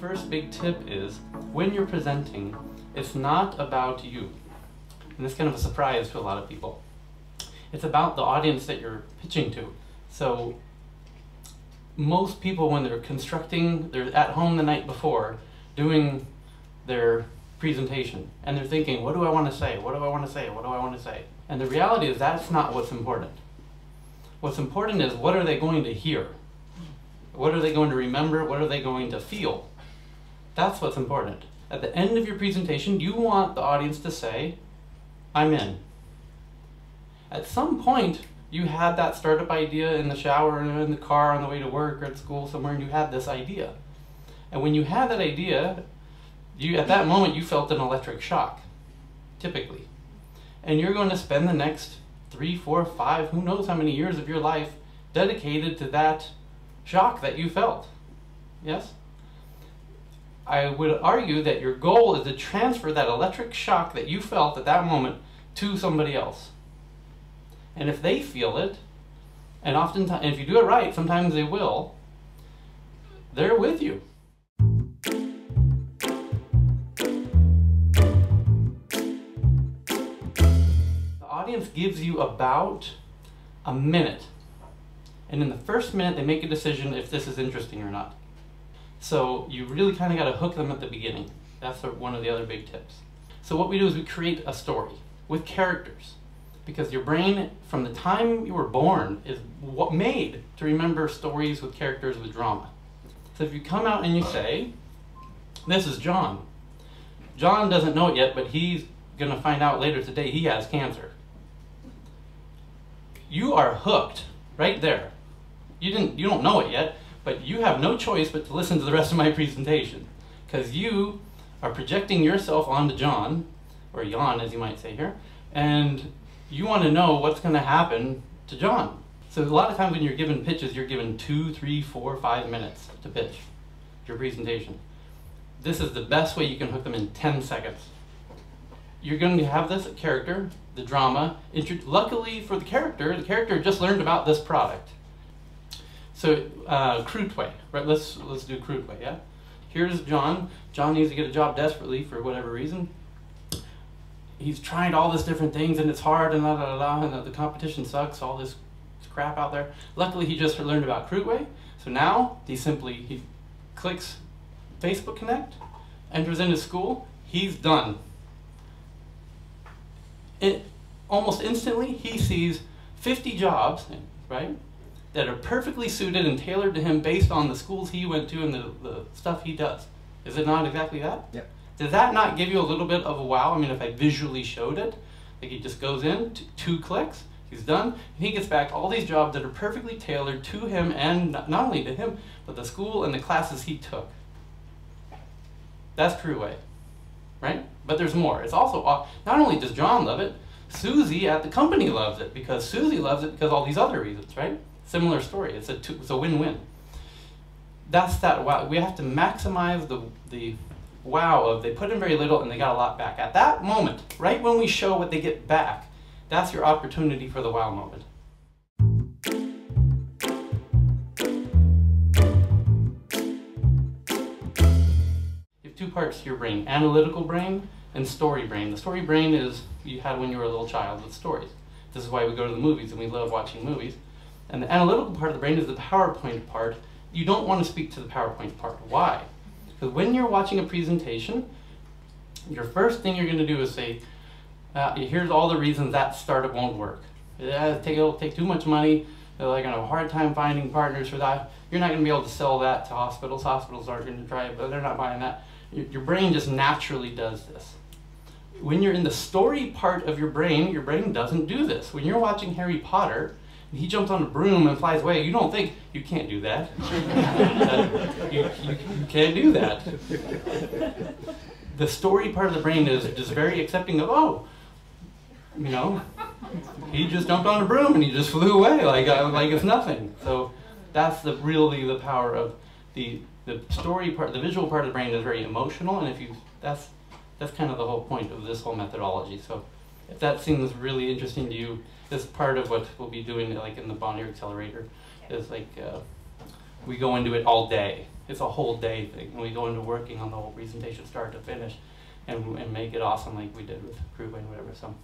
first big tip is, when you're presenting, it's not about you. And this is kind of a surprise to a lot of people. It's about the audience that you're pitching to. So most people, when they're constructing, they're at home the night before doing their presentation, and they're thinking, what do I want to say? What do I want to say? What do I want to say? And the reality is that's not what's important. What's important is, what are they going to hear? What are they going to remember? What are they going to feel? That's what's important. At the end of your presentation, you want the audience to say, I'm in. At some point, you had that startup idea in the shower, or in the car, on the way to work, or at school somewhere, and you had this idea. And when you had that idea, at that moment, you felt an electric shock, typically. And you're going to spend the next 3, 4, 5, who knows how many years of your life dedicated to that shock that you felt. Yes? I would argue that your goal is to transfer that electric shock that you felt at that moment to somebody else. And if they feel it, and oftentimes, if you do it right, sometimes they will, they're with you. The audience gives you about a minute. And in the first minute, they make a decision if this is interesting or not. So you really kind of got to hook them at the beginning. That's one of the other big tips. So what we do is we create a story with characters. Because your brain, from the time you were born, is made to remember stories with characters with drama. So if you come out and you say, this is John. John doesn't know it yet, but he's going to find out later today he has cancer. You are hooked right there. You don't know it yet, but you have no choice but to listen to the rest of my presentation. Because you are projecting yourself onto John, or Jan as you might say here, and you want to know what's going to happen to John. So a lot of times when you're given pitches, you're given 2, 3, 4, 5 minutes to pitch your presentation. This is the best way you can hook them in 10 seconds. You're going to have this character, the drama. Luckily for the character just learned about this product. So crude way, right? Let's do crude way, yeah? Here's John. John needs to get a job desperately for whatever reason. He's tried all these different things and it's hard and and the competition sucks, all this crap out there. Luckily he just learned about crude way. So now he clicks Facebook Connect, enters into school, he's done. Almost instantly he sees 50 jobs, right, that are perfectly suited and tailored to him based on the schools he went to and the stuff he does. Is it not exactly that? Yep. Does that not give you a little bit of a wow? I mean, if I visually showed it, like he just goes in, 2 clicks, he's done, and he gets back all these jobs that are perfectly tailored to him, and not only to him, but the school and the classes he took. That's true way, right? But there's more. It's also, not only does John love it, Susie at the company loves it, because Susie loves it because of all these other reasons, right? Similar story. It's a win-win. That's that wow. We have to maximize the wow of they put in very little and they got a lot back. At that moment, right when we show what they get back, that's your opportunity for the wow moment. You have 2 parts to your brain, analytical brain and story brain. The story brain is you had when you were a little child with stories. This is why we go to the movies and we love watching movies. And the analytical part of the brain is the PowerPoint part. You don't want to speak to the PowerPoint part. Why? Because when you're watching a presentation, your first thing you're going to do is say, here's all the reasons that startup won't work. It'll take too much money. They're going to have a hard time finding partners for that. You're not going to be able to sell that to hospitals. Hospitals aren't going to try it, but they're not buying that. Your brain just naturally does this. When you're in the story part of your brain doesn't do this. When you're watching Harry Potter, and he jumps on a broom and flies away, you don't think, you can't do that. you can't do that. The story part of the brain is just very accepting of, oh, you know, he just jumped on a broom and he just flew away like it's nothing. So that's really the power of the story part. The visual part of the brain is very emotional, and that's kind of the whole point of this whole methodology. So if that seems really interesting to you, this part of what we'll be doing like in the Bonnier Accelerator is like we go into it all day. it's a whole day thing, and we go into working on the whole presentation start to finish, and make it awesome like we did with Crew and whatever. So.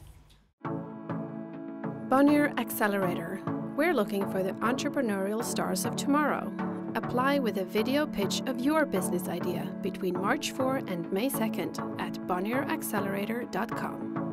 Bonnier Accelerator. We're looking for the entrepreneurial stars of tomorrow. Apply with a video pitch of your business idea between March 4 and May 2nd at bonnieraccelerator.com.